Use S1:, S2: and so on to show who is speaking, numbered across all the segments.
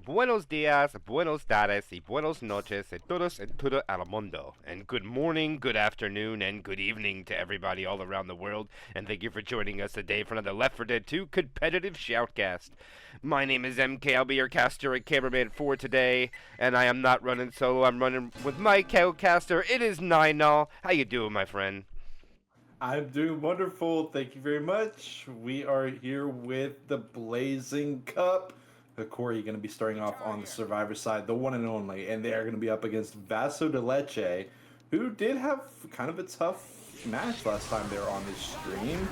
S1: buenos días, buenos tardes, y buenos noches, a todos en todo el mundo. And good morning, good afternoon, and good evening to everybody all around the world. And thank you for joining us today for another Left 4 Dead 2 competitive shoutcast. My name is MK. I'll be your caster and cameraman for today. And I am not running solo. I'm running with my co-caster. It is Ninal. How you doing, my friend?
S2: I'm doing wonderful. Thank you very much. We are here with the Blazing Cup. Hokori going to be starting off on the Survivor side, the one and only, and they are going to be up against Vaso de Leche, who did have kind of a tough match last time they were on this stream.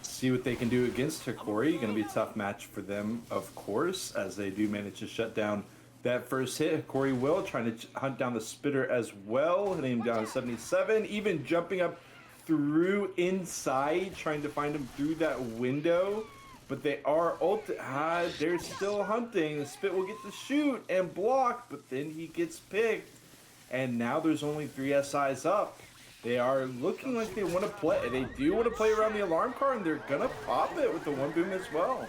S2: See what they can do against Hokori. Going to be a tough match for them, of course, as they do manage to shut down that first hit. Hokori will trying to hunt down the spitter as well, hitting him down to 77, even jumping up through inside, trying to find him through that window. But they are they're still hunting. The spit will get to shoot and block, but then he gets picked. And now there's only 3 SIs up. They are looking like they want to play. They do want to play around the alarm card, and they're gonna pop it with the one boom as well.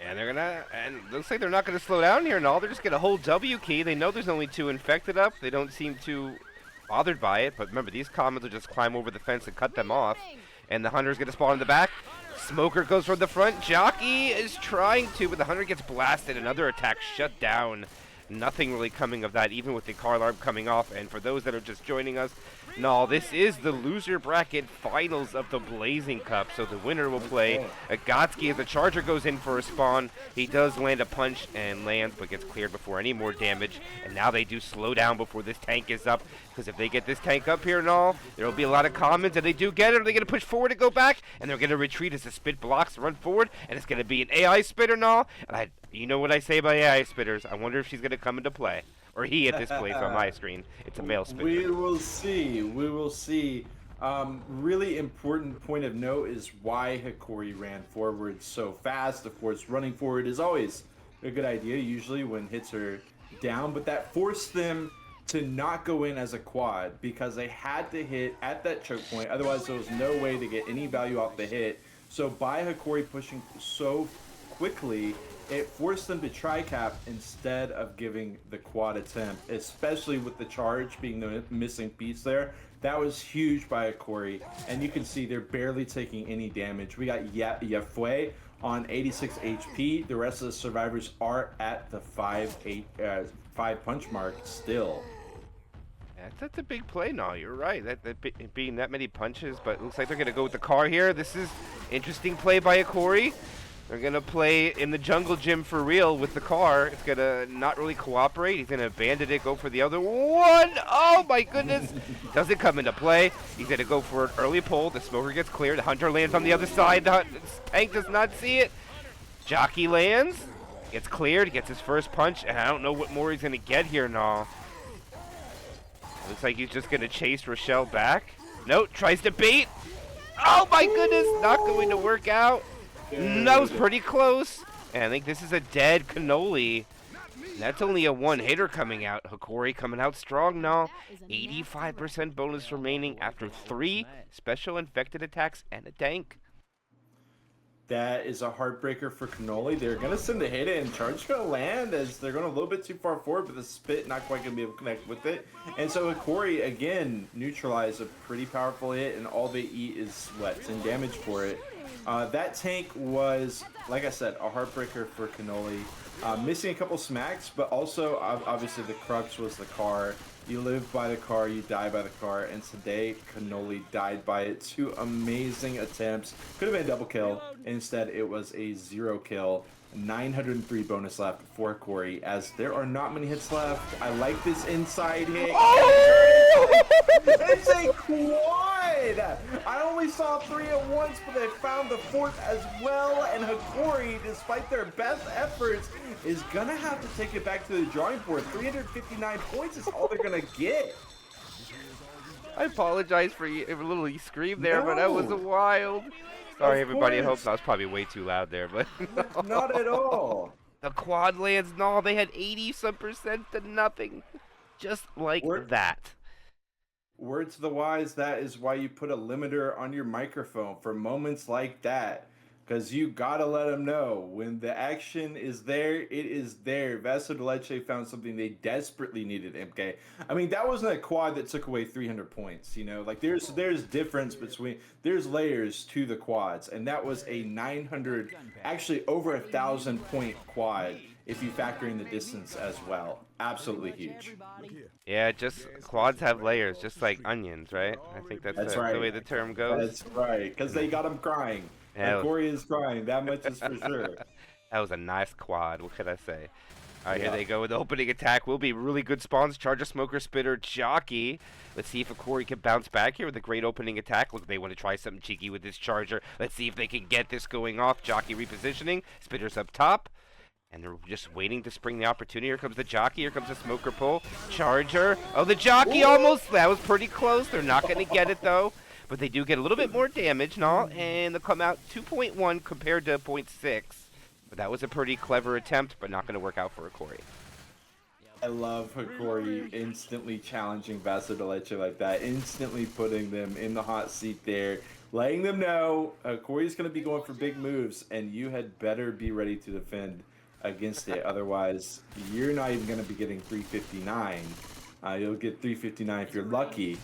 S1: And looks like they're not gonna slow down here and all. They're just gonna hold W key. They know there's only 2 infected up. They don't seem too bothered by it, but remember, these commons will just climb over the fence and cut them off. And the hunter's gonna spawn in the back. Smoker goes from the front. Jockey is trying to, but the hunter gets blasted. Another attack shut down. Nothing really coming of that, even with the car alarm coming off. And for those that are just joining us, no, this is the loser bracket finals of the Blazing Cup. So the winner will play Agatsky as the Charger goes in for a spawn. He does land a punch and lands, but gets cleared before any more damage. And now they do slow down before this tank is up. Because if they get this tank up here and all, there will be a lot of commons. And they do get it. Are they going to push forward and go back? And they're going to retreat as the spit blocks, run forward. And it's going to be an AI spitter and all. And you know what I say about AI spitters. I wonder if she's going to come into play. Or he at this place on my screen. It's a male spitter.
S2: We will see. We will see. Really important point of note is why Hokori ran forward so fast. Of course, running forward is always a good idea, usually when hits are down. But that forced them to not go in as a quad because they had to hit at that choke point. Otherwise, there was no way to get any value off the hit. So by Hokori pushing so quickly, it forced them to try cap instead of giving the quad attempt, especially with the charge being the missing piece there. That was huge by Hokori, and you can see they're barely taking any damage. We got Yafue on 86 HP. The rest of the survivors are at the 5 punch mark still.
S1: That's a big play now. You're right. That being that many punches, but it looks like they're going to go with the car here. This is interesting play by Hokori. They're going to play in the jungle gym for real with the car. It's going to not really cooperate. He's going to abandon it, go for the other one. Oh, my goodness. Doesn't come into play. He's going to go for an early pull. The smoker gets cleared. The hunter lands on the other side. The tank does not see it. Jockey lands. Gets cleared. Gets his first punch. And I don't know what more he's going to get here now. Looks like he's just going to chase Rochelle back. Nope. Tries to bait. Oh, my goodness. Not going to work out. That was pretty close. And I think this is a dead cannoli. That's only a one-hitter coming out. Hokori coming out strong now. 85% bonus remaining after 3 special infected attacks and a tank.
S2: That is a heartbreaker for Cannoli. They're going to send a hit and charge going to land as they're going a little bit too far forward, but the spit not quite going to be able to connect with it. And so Hokori, again, neutralized a pretty powerful hit, and all they eat is sweats and damage for it. That tank was, like I said, a heartbreaker for Cannoli. Missing a couple smacks, but also, obviously, the crux was the car. You live by the car, you die by the car, and today, Cannoli died by it. 2 amazing attempts. Could have been a double kill. Instead, it was a 0 kill. 903 bonus left for Hokori, as there are not many hits left. I like this inside hit. Oh! It's a quad! I only saw 3 at once, but they found the 4th as well, and Hokori, despite their best efforts, is gonna have to take it back to the drawing board. 359 points is all they're gonna get.
S1: I apologize for a little scream there, but that was wild. Sorry, everybody. I hope that was probably way too loud there, but
S2: no. Not at all.
S1: The quad lands, no, they had 80-some% to nothing. Just like that.
S2: Word to the wise, that is why you put a limiter on your microphone for moments like that. Because you gotta let them know when the action is there, it is there. Vaso de Leche found something they desperately needed. MK. I mean, that wasn't a quad that took away 300 points. You know, like there's difference between there's layers to the quads, and that was a 900, actually over 1,000 point quad if you factor in the distance as well. Absolutely huge.
S1: Yeah, just quads have layers, just like onions, right? I think that's
S2: That's
S1: the
S2: right.
S1: way the term goes.
S2: That's right. Because they got him crying.
S1: Yeah,
S2: Hokori is crying. That much is for sure.
S1: that was a nice quad. What could I say? All right, here
S2: Yeah.
S1: they go. The opening attack will be really good spawns. Charger, Smoker, Spitter, Jockey. Let's see if Hokori can bounce back here with a great opening attack. Look, they want to try something cheeky with this Charger. Let's see if they can get this going off. Jockey repositioning. Spitter's up top. And they're just waiting to spring the opportunity. Here comes the Jockey. Here comes the Smoker pull. Charger. Oh, the Jockey almost. That was pretty close. They're not going to get it, though. But they do get a little bit more damage now. And they'll come out 2.1 compared to 0.6. But that was a pretty clever attempt, but not going to work out for Hokori.
S2: I love Hokori instantly challenging Vaso de Leche like that, instantly putting them in the hot seat there, letting them know Hokori's going to be going for big moves, and you had better be ready to defend against it. Otherwise, you're not even going to be getting 359. You'll get 359 if you're lucky.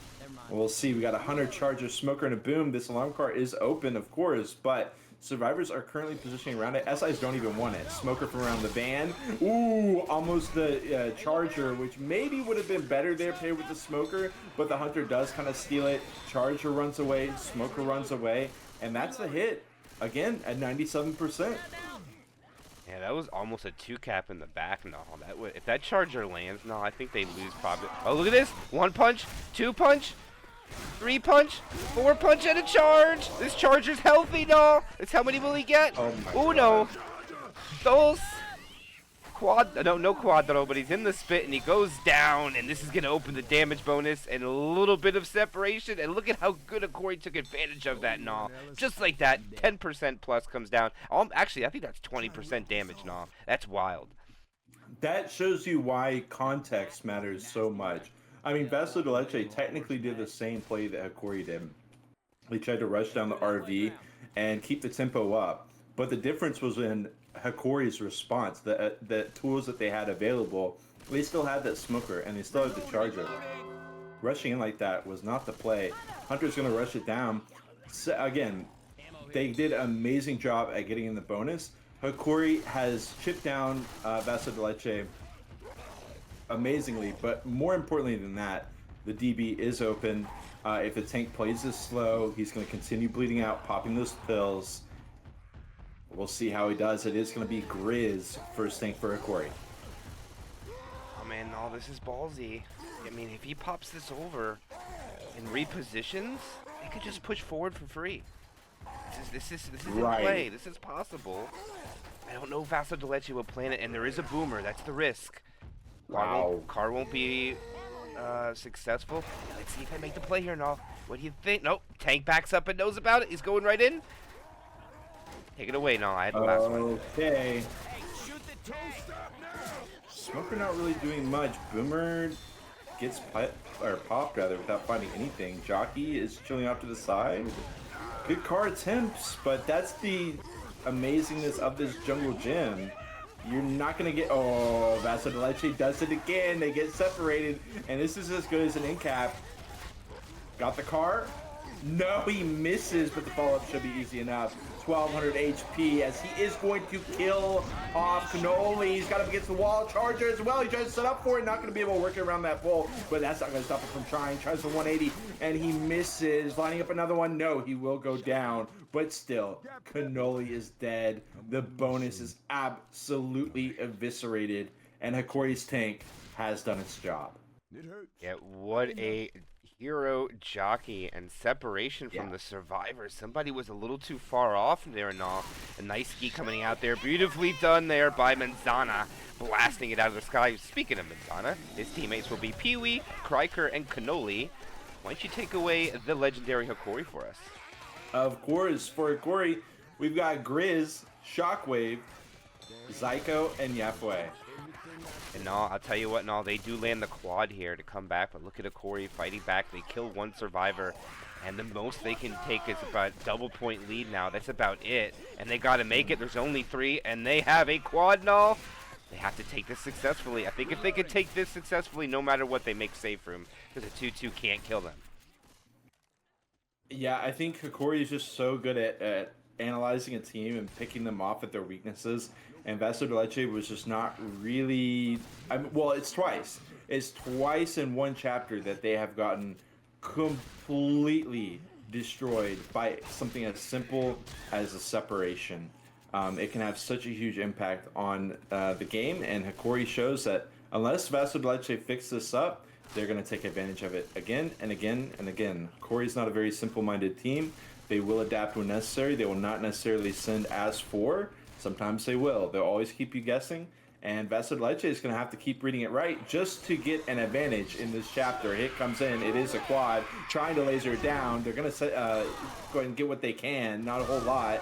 S2: We'll see. We got a Hunter, Charger, Smoker, and a Boom. This alarm car is open, of course, but survivors are currently positioning around it. SIs don't even want it. Smoker from around the van. Ooh, almost the Charger, which maybe would have been better there paired with the Smoker, but the Hunter does kind of steal it. Charger runs away. Smoker runs away. And that's a hit. Again, at 97%.
S1: Yeah, that was almost a 2-cap in the back. No, that would, if that Charger lands, no, I think they lose probably. Oh, look at this. 1 punch, 2 punch, 3 punch, 4 punch, and a charge. This Charger's healthy, no. It's how many will he get?
S2: Oh my
S1: Uno. Dos. Quad. No quadro, but he's in the spit, and he goes down, and this is going to open the damage bonus and a little bit of separation. And look at how good Hokori took advantage of that, no. Just like that, 10% plus comes down. Actually, I think that's 20% damage, no. That's wild.
S2: That shows you why context matters so much. I mean, Vaso de Leche technically did the same play that Hokori did. He tried to rush down the RV and keep the tempo up. But the difference was in Hokori's response, the tools that they had available. They still had that Smoker, and they still had the Charger. Rushing in like that was not the play. Hunter's going to rush it down. So, again, they did an amazing job at getting in the bonus. Hokori has chipped down Vaso de Leche amazingly, but more importantly than that, the DB is open. If the tank plays this slow, he's going to continue bleeding out, popping those pills. We'll see how he does. It is going to be Grizz first tank for Hokori.
S1: Oh man, no, this is ballsy. I mean, if he pops this over and repositions, they could just push forward for free. This is
S2: Right.
S1: in play. This is possible. I don't know if Vaso de Leche will plan it, and there is a boomer. That's the risk.
S2: Wow.
S1: Car won't be successful. Let's see if I make the play here now. What do you think? Nope. Tank backs up and knows about it. He's going right in. Take it away, no. I had the last one.
S2: Okay. Smoker not really doing much. Boomer gets popped rather without finding anything. Jockey is chilling off to the side. Good car attempts, but that's the amazingness of this jungle gym. You're not gonna get. Oh, Vaso de Leche does it again. They get separated, and this is as good as an in cap. Got the car. No, he misses, but the follow-up should be easy enough. 1200 HP as he is going to kill off Cannoli. He's got him against the wall. Charger as well. He tries to set up for it. Not going to be able to work around that pole, but that's not going to stop him from trying. Tries for 180, and he misses. Lining up another one. No, he will go down, but still, Cannoli is dead. The bonus is absolutely eviscerated, and Hokori's tank has done its job.
S1: Yeah, what a hero jockey and separation from the survivors. Somebody was a little too far off there and all. A nice ski coming out there. Beautifully done there by Manzana, blasting it out of the sky. Speaking of Manzana, his teammates will be Pee-wee, Kriker, and Cannoli. Why don't you take away the legendary Hokori for us?
S2: Of course, for Hokori, we've got Grizz, Shockwave, Zyko, and Yafue.
S1: And no, I'll tell you what, no, they do land the quad here to come back, but look at Hokori fighting back. They kill one survivor. And the most they can take is about double point lead now. That's about it. And they got to make it. There's only 3, and they have a quad null. They have to take this successfully. I think if they could take this successfully, no matter what, they make safe room. Because a 2-2 can't kill them.
S2: Yeah, I think Hokori is just so good at analyzing a team and picking them off at their weaknesses. And Vaso de Leche was just not really... well, it's twice. It's twice in one chapter that they have gotten completely destroyed by something as simple as a separation. It can have such a huge impact on the game, and Hokori shows that unless Vaso de Leche fix this up, they're going to take advantage of it again and again and again. Hokori is not a very simple-minded team. They will adapt when necessary. They will not necessarily send as 4. Sometimes they will. They'll always keep you guessing, and Vaso de Leche is going to have to keep reading it right just to get an advantage in this chapter. Hit comes in. It is a quad. Trying to laser it down. They're going to go ahead and get what they can. Not a whole lot.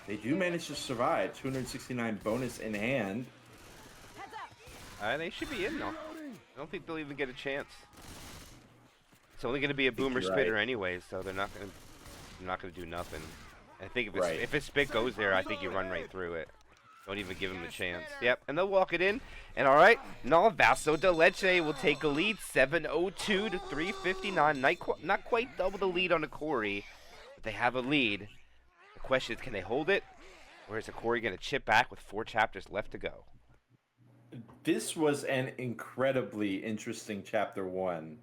S2: They do manage to survive. 269 bonus in hand.
S1: They should be in, though. I don't think they'll even get a chance. It's only going to be a boomer spitter anyway, so they're not going to do nothing. I think if a spit goes there, I think you run right through it. Don't even give them a chance. Yep, and they'll walk it in. And all right, now Vaso de Leche will take a lead, 702 to 359. Not quite double the lead on Hokori, but they have a lead. The question is, can they hold it, or is Hokori going to chip back with 4 chapters left to go?
S2: This was an incredibly interesting chapter 1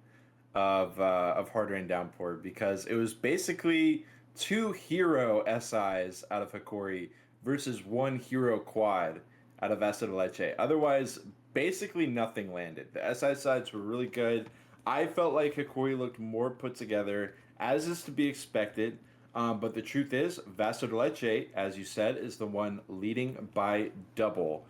S2: of Hard Rain Downpour, because it was basically 2 hero SIs out of Hokori versus 1 hero quad out of Vaso de Leche. Otherwise, basically nothing landed. The SI sides were really good. I felt like Hokori looked more put together, as is to be expected. But the truth is, Vaso de Leche, as you said, is the one leading by double.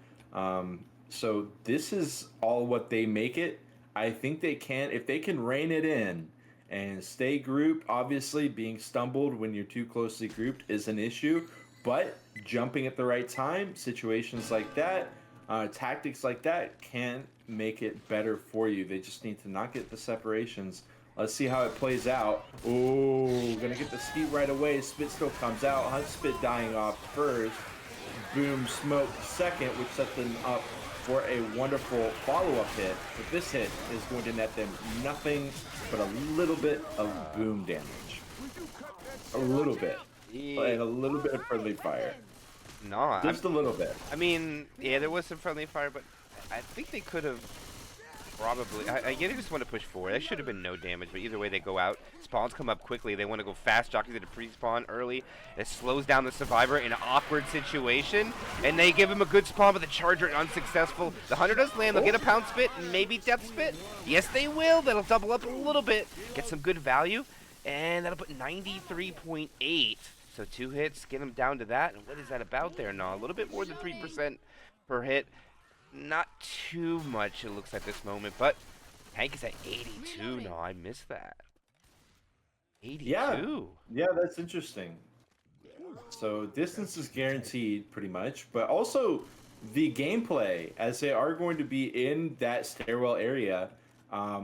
S2: So this is all what they make it. I think they can, if they can rein it in and stay grouped. Obviously, being stumbled when you're too closely grouped is an issue, but jumping at the right time, situations like that, tactics like that can make it better for you. They just need to not get the separations. Let's see how it plays out. Oh, gonna get the skeet right away. Spit still comes out. Hunt Spit dying off first. Boom Smoke second, which set them up for a wonderful follow-up hit. But this hit is going to net them nothing but a little bit of boom damage. A little bit. And a little bit of friendly fire.
S1: No,
S2: just a little bit.
S1: I mean, yeah, there was some friendly fire, but I think they could have probably. I get they just want to push forward. That should have been no damage, but either way, they go out. Spawns come up quickly. They want to go fast. Jockey did a pre-spawn early. It slows down the survivor in an awkward situation, and they give him a good spawn, but the charger unsuccessful. The hunter does land. They'll get a pound spit and maybe death spit. Yes, they will. That'll double up a little bit, get some good value, and that'll put 93.8. So 2 hits, get him down to that. And what is that about there? No, a little bit more than 3% per hit. Not too much, it looks like this moment, but Hank is at 82. No, I missed that. 82.
S2: Yeah, that's interesting. So distance is guaranteed pretty much, but also the gameplay, as they are going to be in that stairwell area,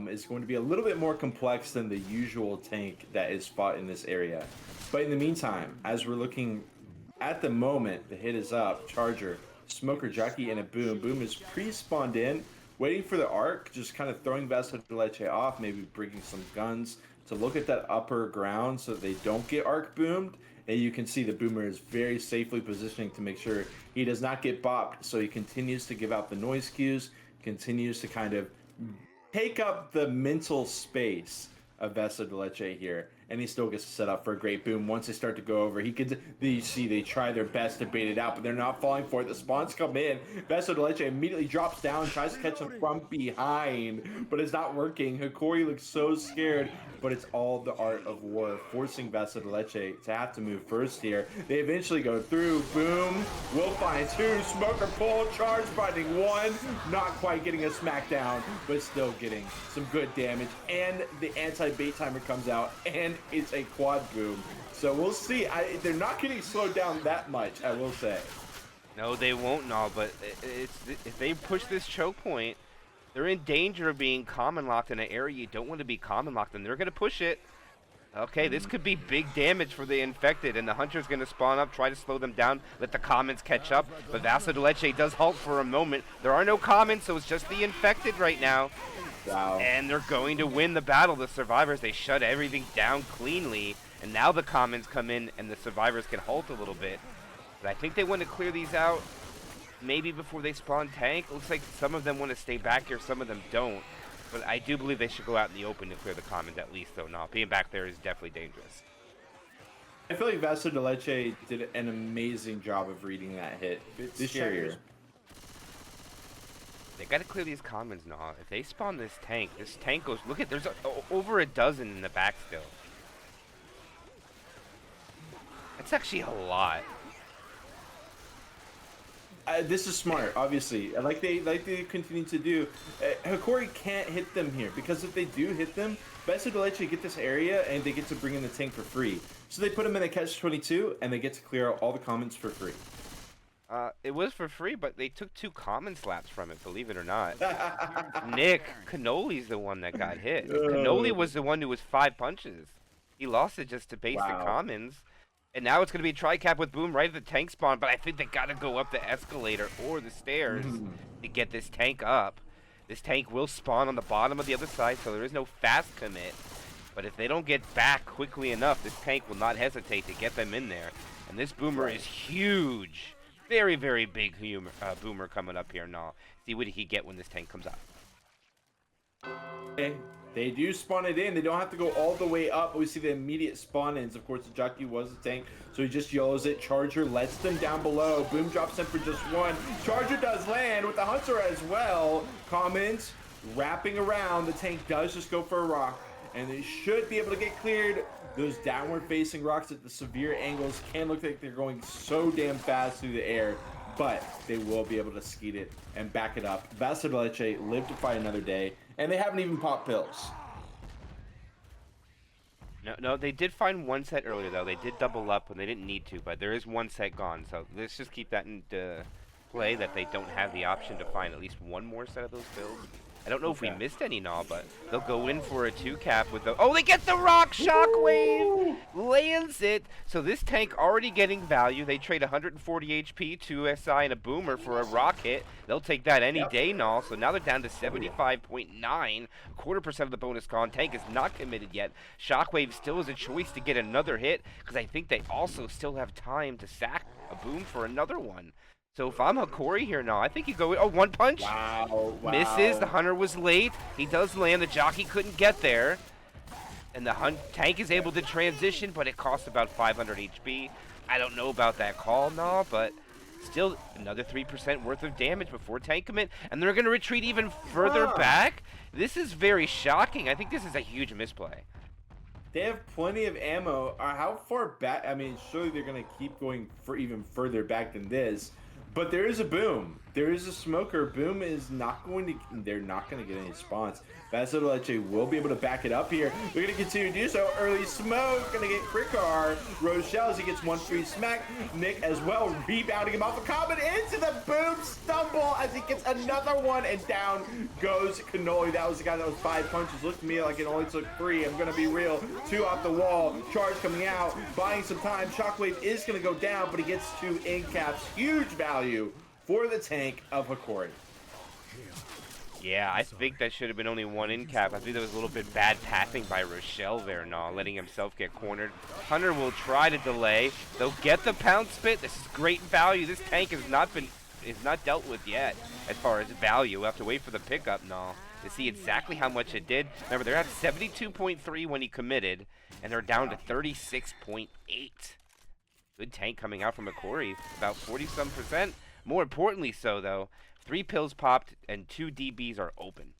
S2: is going to be a little bit more complex than the usual tank that is fought in this area. But in the meantime, as we're looking at the moment, the hit is up. Charger, Smoker, Jockey, and a Boom. Boom is pre-spawned in, waiting for the arc, just kind of throwing Vaso de Leche off, maybe bringing some guns to look at that upper ground so they don't get arc boomed. And you can see the Boomer is very safely positioning to make sure he does not get bopped. So he continues to give out the noise cues, continues to kind of take up the mental space of Vaso de Leche here, and he still gets set up for a great boom. Once they start to go over, you see they try their best to bait it out, but they're not falling for it. The spawns come in. Vaso de Leche immediately drops down, tries to catch them from behind, but it's not working. Hokori looks so scared, but it's all the art of war, forcing Vaso de Leche to have to move first here. They eventually go through. Boom. Will find 2. Smoker pull. Charge finding 1. Not quite getting a smackdown, but still getting some good damage. And the anti-bait timer comes out, and it's a quad boom. So we'll see. They're not getting slowed down that much, I will say.
S1: No, they won't, no, but if they push this choke point, they're in danger of being common locked in an area you don't want to be common locked in. They're going to push it. Okay, this could be big damage for the infected, and the hunter's going to spawn up, try to slow them down, let the commons catch up. But Vaso de Leche does halt for a moment. There are no commons, so it's just the infected right now.
S2: Wow.
S1: And they're going to win the battle. The survivors, they shut everything down cleanly. And now the commons come in, and the survivors can halt a little bit. But I think they want to clear these out maybe before they spawn tank. It looks like some of them want to stay back here, some of them don't. But I do believe they should go out in the open to clear the commons at least, though. No, being back there is definitely dangerous.
S2: I feel like Vaso de Leche did an amazing job of reading that hit. This year.
S1: They got to clear these commons now. If they spawn this tank goes... Look at, there's over a dozen in the back still. That's actually a lot.
S2: This is smart, obviously. Like they continue to do. Hokori can't hit them here because if they do hit them, Vaso de Leche get this area and they get to bring in the tank for free. So they put them in a catch-22 and they get to clear out all the commons for free.
S1: It was for free, but they took 2 common slaps from it, believe it or not. Nick, Cannoli's the one that got hit. Cannoli was the one who was 5 punches. He lost it just to basic commons. And now it's going to be a tri-cap with Boom right at the tank spawn, but I think they got to go up the escalator or the stairs to get this tank up. This tank will spawn on the bottom of the other side, so there is no fast commit. But if they don't get back quickly enough, this tank will not hesitate to get them in there. And this Boomer is huge. Very, very big Boomer coming up here now. See what he get when this tank comes out.
S2: Okay. They do spawn it in. They don't have to go all the way up. We see the immediate spawn-ins. Of course, the jockey was a tank, so he just yellows it. Charger lets them down below. Boom drops in for just 1. Charger does land with the hunter as well. Commons wrapping around. The tank does just go for a rock, and they should be able to get cleared. Those downward-facing rocks at the severe angles can look like they're going so damn fast through the air, but they will be able to skeet it and back it up. Vaso de Leche live to fight another day, and they haven't even popped pills.
S1: No, they did find 1 set earlier, though. They did double up when they didn't need to, but there is 1 set gone. So let's just keep that in play, that they don't have the option to find at least 1 more set of those pills. I don't know if we missed any now, but they'll go in for a 2-cap with the... Oh, they get the rock! Shockwave! Lands it! So this tank already getting value. They trade 140 HP, 2 SI, and a Boomer for a rock hit. They'll take that any day now. So now they're down to 75.9. 1/4% of the bonus gone. Tank is not committed yet. Shockwave still is a choice to get another hit, because I think they also still have time to sack a Boom for another one. So if I'm Hokori here now, I think you go... Oh, 1 punch.
S2: Wow.
S1: Misses. The hunter was late. He does land. The jockey couldn't get there. And the tank is able to transition, but it costs about 500 HP. I don't know about that call now, but still another 3% worth of damage before tank commit. And they're going to retreat even further back. This is very shocking. I think this is a huge misplay.
S2: They have plenty of ammo. How far back? I mean, surely they're going to keep going for even further back than this. But there is a Boom. There is a smoker. Boom is not going to... They're not going to get any spawns. Vaso de Leche will be able to back it up here. They're going to continue to do so. Early smoke. Going to get Krikar. Rochelle as he gets 1 free smack. Nick as well rebounding him off a comment into the Boom stumble as he gets another one. And down goes Cannoli. That was the guy that was 5 punches. Looked to me like it only took 3. I'm going to be real. 2 off the wall. Charge coming out. Buying some time. Shockwave is going to go down, but he gets 2 in caps. Huge value for the tank of Hokori.
S1: Yeah, I think that should have been only 1 in cap. I think there was a little bit bad tapping by Rochelle there now, letting himself get cornered. Hunter will try to delay. They'll get the pound spit. This is great value. This tank is not dealt with yet as far as value. We'll have to wait for the pickup now to see exactly how much it did. Remember, they're at 72.3 when he committed, and they're down to 36.8. Good tank coming out from Hokori, about 40-some%. More importantly so, though, 3 pills popped and 2 DBs are open.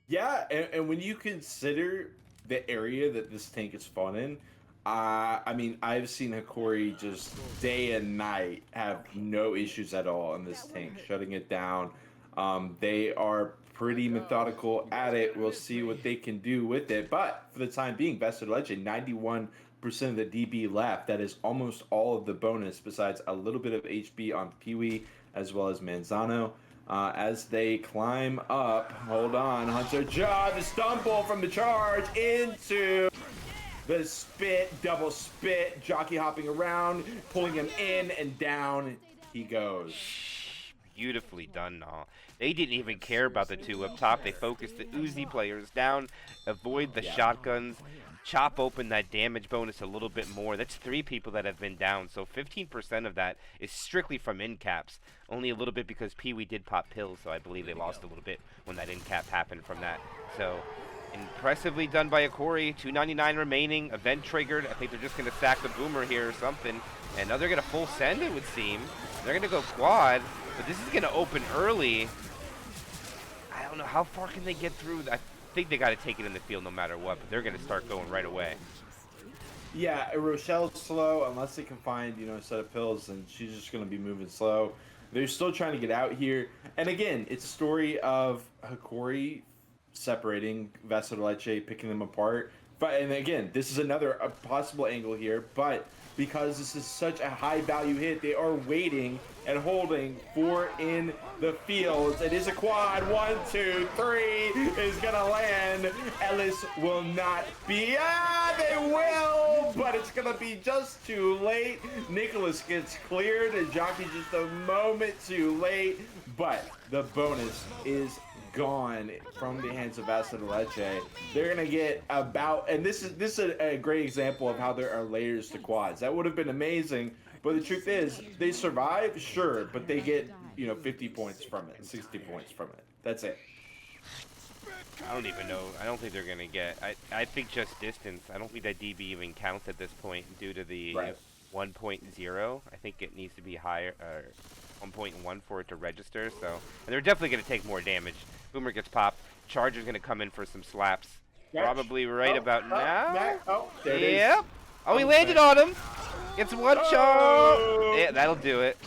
S2: Yeah, and when you consider the area that this tank is spawned in, I mean, I've seen Hokori just day and night have no issues at all in this tank, shutting it down. They are pretty methodical at it. We'll see what they can do with it. But for the time being, Vaso de Leche, 91% of the DB left. That is almost all of the bonus, besides a little bit of HP on Peewee as well as Manzano. As they climb up, hold on, Hunter Jaw, the stumble from the charge into The spit, double spit, jockey hopping around, pulling him in and down he goes.
S1: Beautifully done, Nah. They didn't even care about the two up top. They focused the Uzi players down, avoid the shotguns, chop open that damage bonus a little bit more. That's 3 people that have been down, so 15% of that is strictly from in caps. Only a little bit because Pee-wee did pop pills, so I believe they lost a little bit when that in cap happened from that. So impressively done by Hokori. 299 remaining. Event triggered. I think they're just going to sack the boomer here or something. And now they're going to full send, it would seem. They're going to go quad, but this is going to open early. I don't know. How far can they get through? I think they got to take it in the field no matter what, but they're going to start going right away.
S2: Yeah, Rochelle's slow unless they can find, a set of pills, and she's just going to be moving slow. They're still trying to get out here. And again, it's a story of Hokori separating Vaso de Leche, picking them apart. But and again, this is another possible angle here, but because this is such a high value hit, they are waiting and holding for in the fields. It is a quad. 1, 2, 3 is gonna land. Ellis will not be. They will, but it's gonna be just too late. Nicholas gets cleared, and Jockey just a moment too late. But the bonus is gone from the hands of Vaso de Leche. They're gonna get about, and this is a great example of how there are layers to quads. That would have been amazing, but the truth is, they survive, sure, but they get 50 points from it, 60 points from it. That's it.
S1: I don't even know. I don't think they're gonna get. I think just distance. I don't think that DB even counts at this point due to the 1.0. I think it needs to be higher, 1.1 for it to register. So, and they're definitely gonna take more damage. Boomer gets popped. Charger's gonna come in for some slaps. Probably right about now.
S2: There it is.
S1: Oh, he landed on him. It's one shot. Yeah, that'll do it.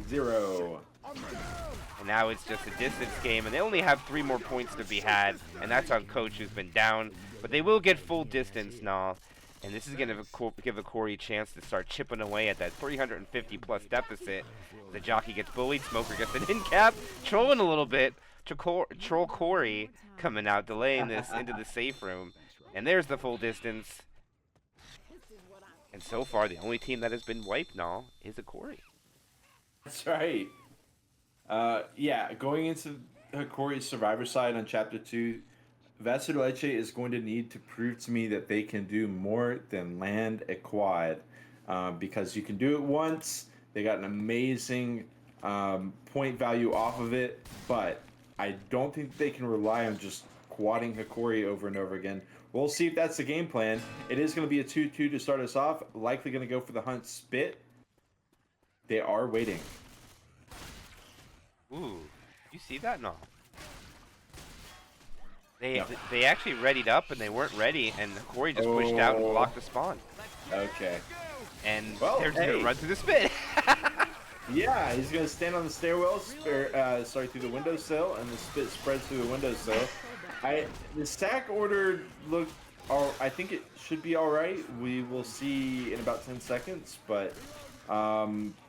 S2: 0.
S1: And now it's just a distance game, and they only have 3 more points to be had, and that's on Coach, who's been down. But they will get full distance now, and this is going to give Hokori a chance to start chipping away at that 350-plus deficit. The Jockey gets bullied, Smoker gets an in cap, trolling a little bit. Troll Corey coming out, delaying this into the safe room. And there's the full distance. And so far, the only team that has been wiped now is Hokori.
S2: That's right. Yeah, going into Hokori's survivor side on Chapter 2, Vaso de Leche is going to need to prove to me that they can do more than land a quad. Because you can do it once. They got an amazing point value off of it, but I don't think they can rely on just quadding Hokori over and over again. We'll see if that's the game plan. It is going to be a 2-2 to start us off. Likely going to go for the hunt spit. They are waiting.
S1: Ooh, you see that? No. They actually readied up, and they weren't ready, and Hokori just pushed out and blocked the spawn.
S2: Okay.
S1: And they're going to run through the spit.
S2: Yeah, he's going to stand on the stairwell, through the windowsill, and the spit spreads through the windowsill. The stack order looked, I think it should be all right. We will see in about 10 seconds, but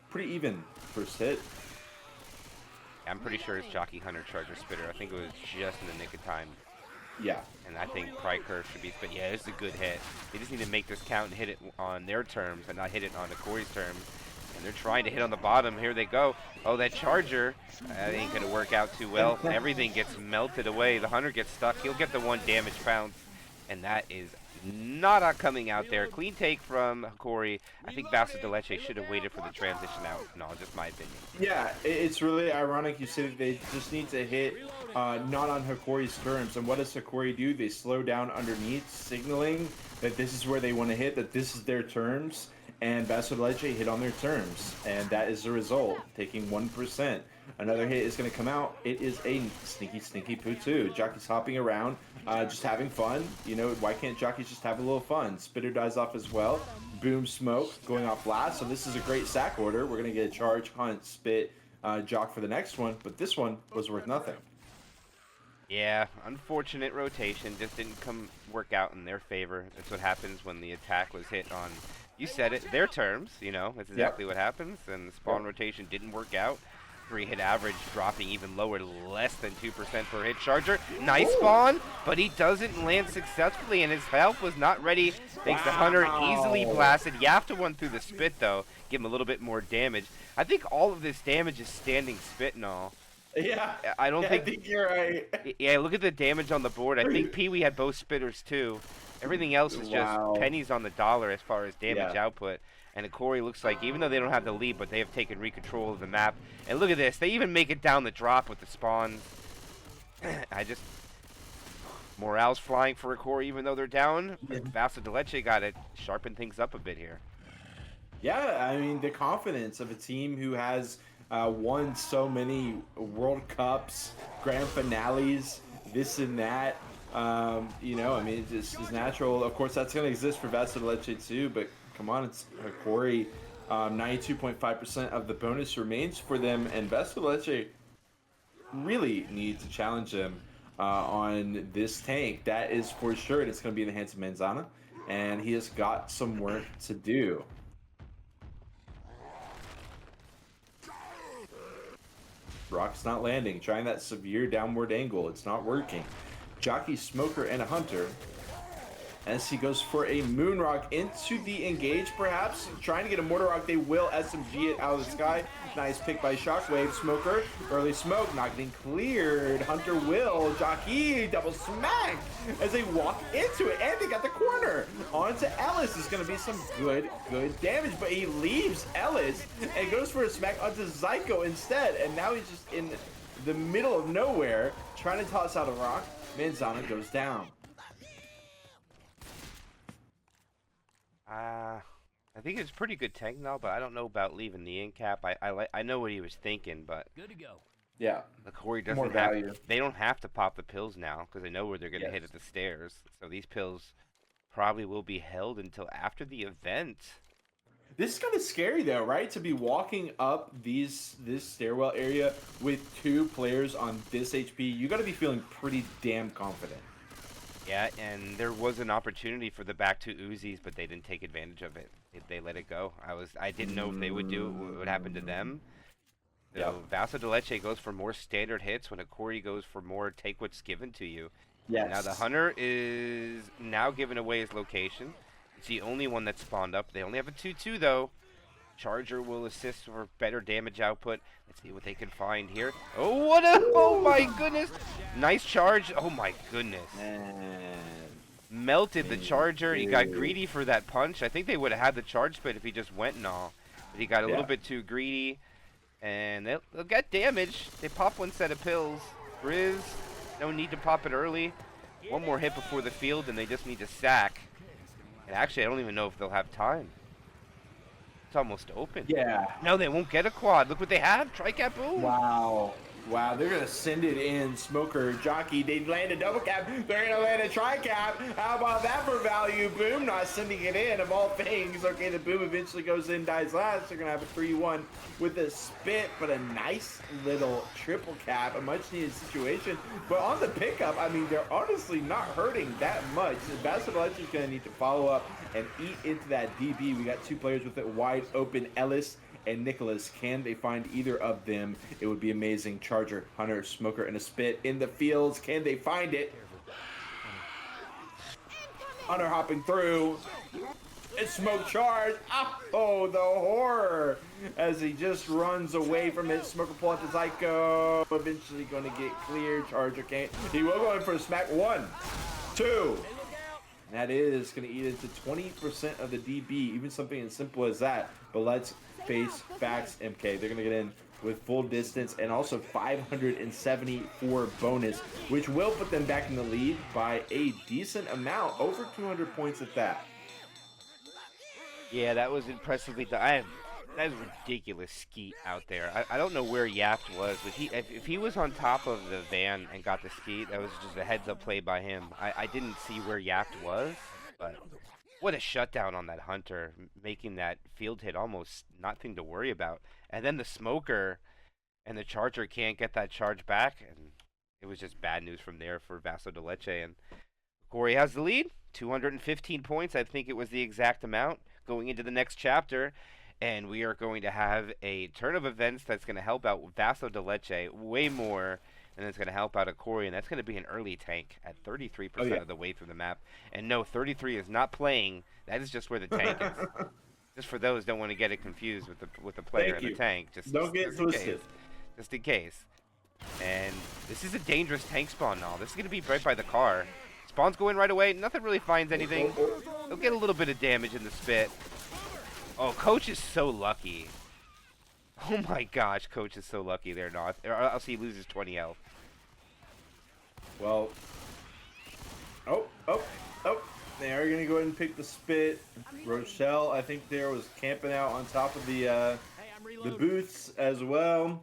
S2: pretty even first hit.
S1: I'm pretty sure it's Jockey, Hunter, Charger, Spitter. I think it was just in the nick of time.
S2: Yeah.
S1: And I think Pry Curve should be spit. Yeah, it's a good hit. They just need to make this count and hit it on their terms and not hit it on Hokori's terms. And they're trying to hit on the bottom. Here they go. Oh, that Charger. That ain't going to work out too well. Everything gets melted away. The Hunter gets stuck. He'll get the 1 damage bounce. And that is Nada coming out there. Clean take from Hokori. I think Vaso de Leche should have waited for the transition out. No, just my opinion.
S2: Yeah, it's really ironic you say that they just need to hit not on Hokori's terms. And what does Hokori do? They slow down underneath, signaling that this is where they want to hit, that this is their terms. And Vaso de Leche hit on their terms. And that is the result, taking 1%. Another hit is going to come out. It is a sneaky poo-too. Jockey's hopping around, just having fun. Why can't jockeys just have a little fun? Spitter dies off as well. Boom, smoke, going off last. So this is a great sack order. We're going to get a charge, hunt, spit, jock for the next one. But this one was worth nothing.
S1: Yeah, unfortunate rotation. Just didn't work out in their favor. That's what happens when the attack was hit on, you said it, their terms. That's exactly what happens. And the spawn rotation didn't work out. 3-hit average dropping even lower, less than 2% per hit. Charger, nice spawn, but he doesn't land successfully, and his health was not ready. Makes the Hunter easily blasted. Yafta went through the spit, though, give him a little bit more damage. I think all of this damage is standing spit and all.
S2: Yeah,
S1: I don't think...
S2: I think you're right.
S1: Yeah, look at the damage on the board. I think Pee-wee had both spitters, too. Everything else is just pennies on the dollar as far as damage output. And Hokori looks like, even though they don't have the lead, but they have taken control of the map. And look at this. They even make it down the drop with the spawns. Morale's flying for Hokori even though they're down. Vaso de Leche got to sharpen things up a bit here.
S2: Yeah, I mean, the confidence of a team who has won so many World Cups, Grand Finales, this and that. You know, I mean, it just is natural. Of course, that's going to exist for Vaso de Leche too, but come on, it's Hokori. 92.5% of the bonus remains for them, and Vaso de Leche really need to challenge them on this tank. That is for sure. It's going to be in the hands of Manzana, and he has got some work to do. Rock's not landing. Trying that severe downward angle. It's not working. Jockey, Smoker, and a Hunter. As he goes for a Moon Rock into the engage, perhaps. Trying to get a Mortar Rock. They will SMG it out of the sky. Nice pick by Shockwave. Smoker, early smoke, not getting cleared. Hunter will. Jockey, double smack as they walk into it. And they got the corner. On to Ellis. Is going to be some good damage. But he leaves Ellis and goes for a smack onto Zyko instead. And now he's just in the middle of nowhere trying to toss out a rock. Manzana goes down.
S1: I think it's pretty good tank now, but I don't know about leaving the in cap. I know what he was thinking, but
S3: good to go.
S2: Yeah,
S1: Hokori doesn't have. They don't have to pop the pills now because they know where they're going to hit at the stairs. So these pills probably will be held until after the event.
S2: This is kind of scary though, right? To be walking up this stairwell area with 2 players on this HP, you got to be feeling pretty damn confident.
S1: Yeah, and there was an opportunity for the back 2 Uzis, but they didn't take advantage of it. They let it go. I didn't know if they would do it, what would happen to them. So Vaso de Leche goes for more standard hits when Hokori goes for more take what's given to you.
S2: Yes.
S1: Now the Hunter is now giving away his location. It's the only one that spawned up. They only have a 2-2 though. Charger will assist for better damage output. Let's see what they can find here. Oh my goodness. Nice charge. Oh my goodness.
S2: Man.
S1: Melted the Charger. He got greedy for that punch. I think they would have had the charge split if he just went and all. But he got a little bit too greedy. And they'll get damage. They pop 1 set of pills. Grizz, no need to pop it early. 1 more hit before the field and they just need to sack. And actually, I don't even know if they'll have time. It's almost open.
S2: Yeah.
S1: No, they won't get a quad. Look what they have. Tri-cap boom.
S2: Wow. Wow, they're going to send it in. Smoker, Jockey, they land a double cap. They're going to land a tri-cap. How about that for value? Boom, not sending it in, of all things. Okay, the Boom eventually goes in, dies last. They're going to have a 3-1 with a spit, but a nice little triple cap, a much-needed situation. But on the pickup, I mean, they're honestly not hurting that much. Vaso de Leche is going to need to follow up and eat into that DB. We got 2 players with it wide open, Ellis and Nicholas. Can they find either of them? It would be amazing. Charger, Hunter, Smoker, and a spit in the fields. Can they find it? Hunter hopping through. It's smoke charge. Oh, the horror as he just runs away from it. Smoker pull out the Zyko. Eventually going to get cleared. Charger can't. He will go in for a smack. 1, 2. That is going to eat into 20% of the DB. Even something as simple as that. But let's face facts, MK. They're going to get in with full distance and also 574 bonus, which will put them back in the lead by a decent amount. Over 200 points at that.
S1: Yeah, that was impressively done. That was ridiculous skeet out there. I don't know where Yaft was, but if he was on top of the van and got the skeet, that was just a heads-up play by him. I didn't see where Yaft was, but what a shutdown on that Hunter, making that field hit almost nothing to worry about. And then the Smoker and the Charger can't get that charge back, and it was just bad news from there for Vaso de Leche. And Hokori has the lead, 215 points. I think it was the exact amount going into the next chapter. and we are going to have a turn of events that's going to help out Vaso de Leche way more than it's going to help out Hokori, and that's going to be an early tank at 33%
S2: Oh yeah.
S1: of the way through the map. And no, 33 is not playing. That is just where the tank is. Just for those who don't want to get it confused with the player
S2: Thank
S1: in the
S2: you.
S1: tank. Just,
S2: Don't get
S1: just in case.
S2: twisted.
S1: Just in case. And this is a dangerous tank spawn now. This is going to be right by the car. Spawn's going right away. Nothing really finds anything. He'll get a little bit of damage in the spit. Oh, Coach is so lucky. Oh my gosh, Coach is so lucky there, not. Or else he loses 20 health.
S2: Well. Oh. They are going to go ahead and pick the spit. Rochelle, I think there was camping out on top of the booths as well.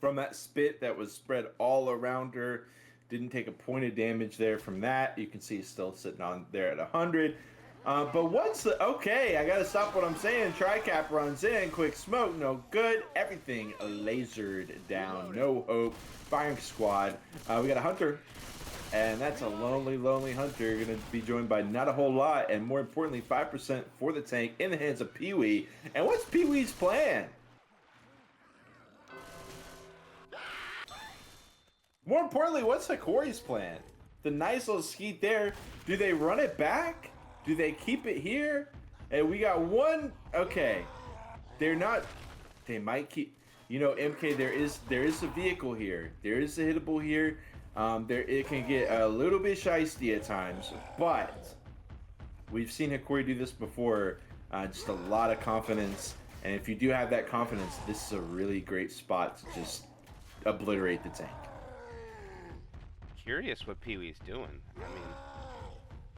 S2: From that spit that was spread all around her. Didn't take a point of damage there from that. You can see he's still sitting on there at 100. But what's the... Okay, I got to stop what I'm saying. Tricap runs in. Quick smoke. No good. Everything lasered down. No hope. Firing squad. We got a hunter. And that's a lonely, lonely hunter. Going to be joined by not a whole lot. And more importantly, 5% for the tank in the hands of Pee-wee. And what's Pee-wee's plan? More importantly, what's Hokori's plan? The nice little skeet there. Do they run it back? Do they keep it here? And we got one. Okay. They're not. They might keep. You know, MK, there is a vehicle here. There is a hittable here. It can get a little bit shiesty at times, but we've seen Hokori do this before. Just a lot of confidence, and if you do have that confidence, this is a really great spot to just obliterate the tank.
S1: Curious what Pee-wee's doing. I mean,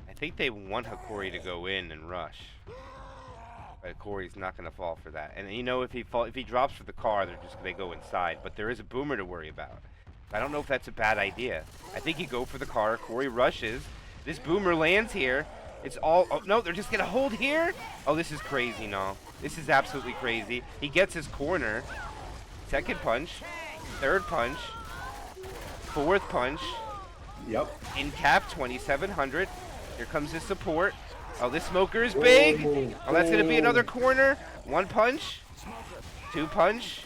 S1: I think they want Hokori to go in and rush. But Hokori's not going to fall for that. And you know, if he drops for the car, they're just going to go inside. But there is a boomer to worry about. I don't know if that's a bad idea. I think you go for the car. Hokori rushes. This boomer lands here. It's all... Oh, no, they're just going to hold here? Oh, this is crazy, no. This is absolutely crazy. He gets his corner. Second punch. Third punch. Fourth punch.
S2: Yep.
S1: In cap, 2,700. Here comes his support. Oh, this smoker is big. Oh, that's going to be another corner. One punch. Two punch.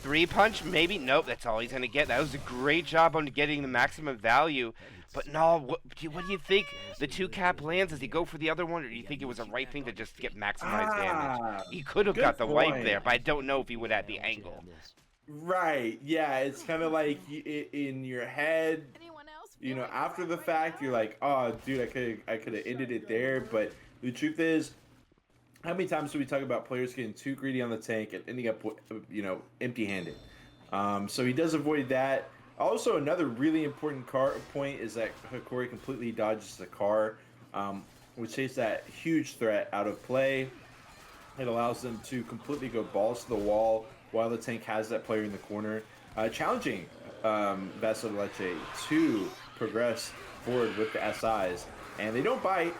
S1: Three punch, maybe. Nope, that's all he's going to get. That was a great job on getting the maximum value. But no, what do you think? The two cap lands? Does he go for the other one, or do you think it was a right thing to just get maximized damage? He could have got the wipe there, but I don't know if he would have the angle.
S2: Right, yeah, it's kind of like in your head, you know, after the fact, you're like, oh, dude, I could have ended it there, but the truth is, how many times do we talk about players getting too greedy on the tank and ending up, you know, empty-handed? So he does avoid that. Also, another really important point is that Hokori completely dodges the car, which takes that huge threat out of play. It allows them to completely go balls to the wall while the tank has that player in the corner, challenging Vaso de Leche to progress forward with the SIs. And they don't bite.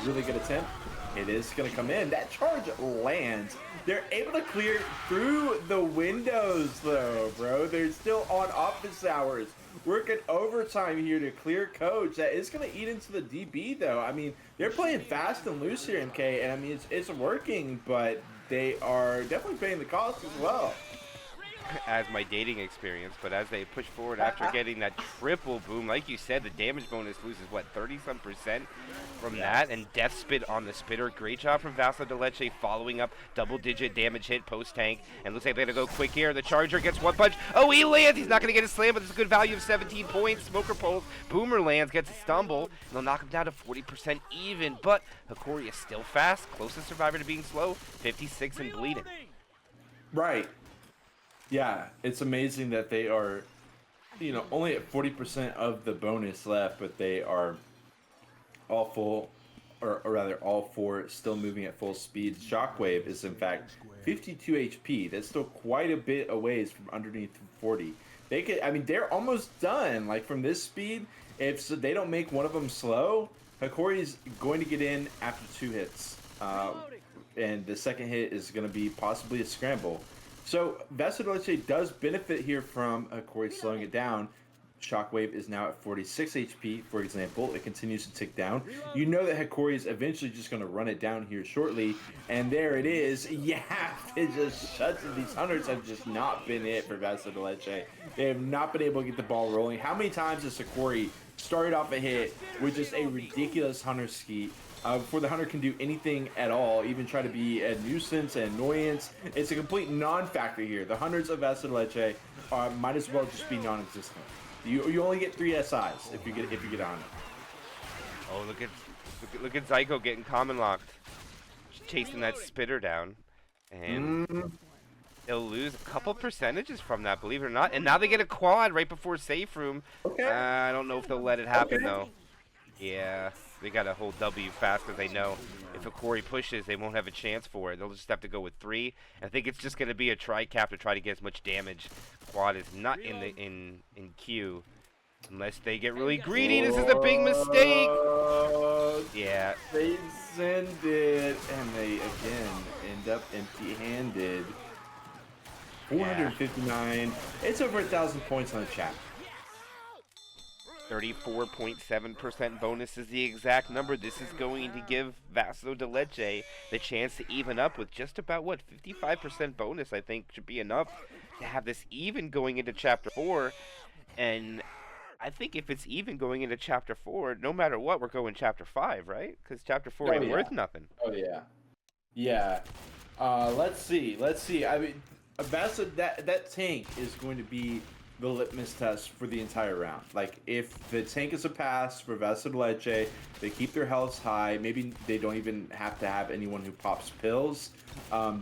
S2: Really good attempt. It is going to come in. That charge lands. They're able to clear through the windows, though, bro. They're still on office hours, working overtime here to clear Coach. That is going to eat into the DB, though. I mean, they're playing fast and loose here, MK, and I mean, it's working, but they are definitely paying the cost as well.
S1: As my dating experience, but as they push forward after getting that triple boom, like you said, the damage bonus loses, what, 30-some% from that? And death spit on the spitter. Great job from Vaso de Leche following up double-digit damage hit post-tank. And looks like they're going to go quick here. The Charger gets one punch. Oh, he lands! He's not going to get a slam, but it's a good value of 17 points. Smoker pulls. Boomer lands, gets a stumble. And they'll knock him down to 40% even, but Hokori is still fast. Closest survivor to being slow. 56 and bleeding.
S2: Right. Yeah, it's amazing that they are, you know, only at 40% of the bonus left, but they are all full, or rather all four still moving at full speed. Shockwave is in fact 52 HP. That's still quite a bit away from underneath 40. They could, I mean, they're almost done. Like from this speed, if they don't make one of them slow, Hokori's going to get in after 2 hits, and the second hit is going to be possibly a scramble. So Vaso de Leche does benefit here from Hokori slowing it down. Shockwave is now at 46 HP, for example. It continues to tick down. You know that Hokori is eventually just going to run it down here shortly. And there it is. Yeah, it just shuts it. These hunters have just not been it for Vaso de Leche. They have not been able to get the ball rolling. How many times has Hokori started off a hit with just a ridiculous hunter skeet? Before the hunter can do anything at all, even try to be a nuisance, an annoyance. It's a complete non-factor here. The hunters of Vaso de Leche might as well just be non-existent. You only get 3 SIs if you get on it.
S1: Oh, look at Zyko getting common locked, chasing that spitter down, and they'll lose a couple percentages from that, believe it or not. And now they get a quad right before safe room.
S2: Okay.
S1: I don't know if they'll let it happen though. Yeah, they got to hold W fast because they know if Hokori pushes, they won't have a chance for it. They'll just have to go with 3. I think it's just going to be a tri-cap to try to get as much damage. Quad is not in queue unless they get really greedy. This is a big mistake. Yeah.
S2: They send it, and they again end up empty-handed. 459. It's over 1,000 points on the chat.
S1: 34.7% bonus is the exact number. This is going to give Vaso de Leche the chance to even up with just about, what, 55% bonus, I think, should be enough to have this even going into Chapter 4. And I think if it's even going into Chapter 4, no matter what, we're going Chapter 5, right? Because Chapter 4 ain't worth nothing.
S2: Oh, yeah. Yeah. Let's see. I mean, Vaso, that tank is going to be the litmus test for the entire round. Like, if the tank is a pass for Vaso de Leche, they keep their health high, maybe they don't even have to have anyone who pops pills,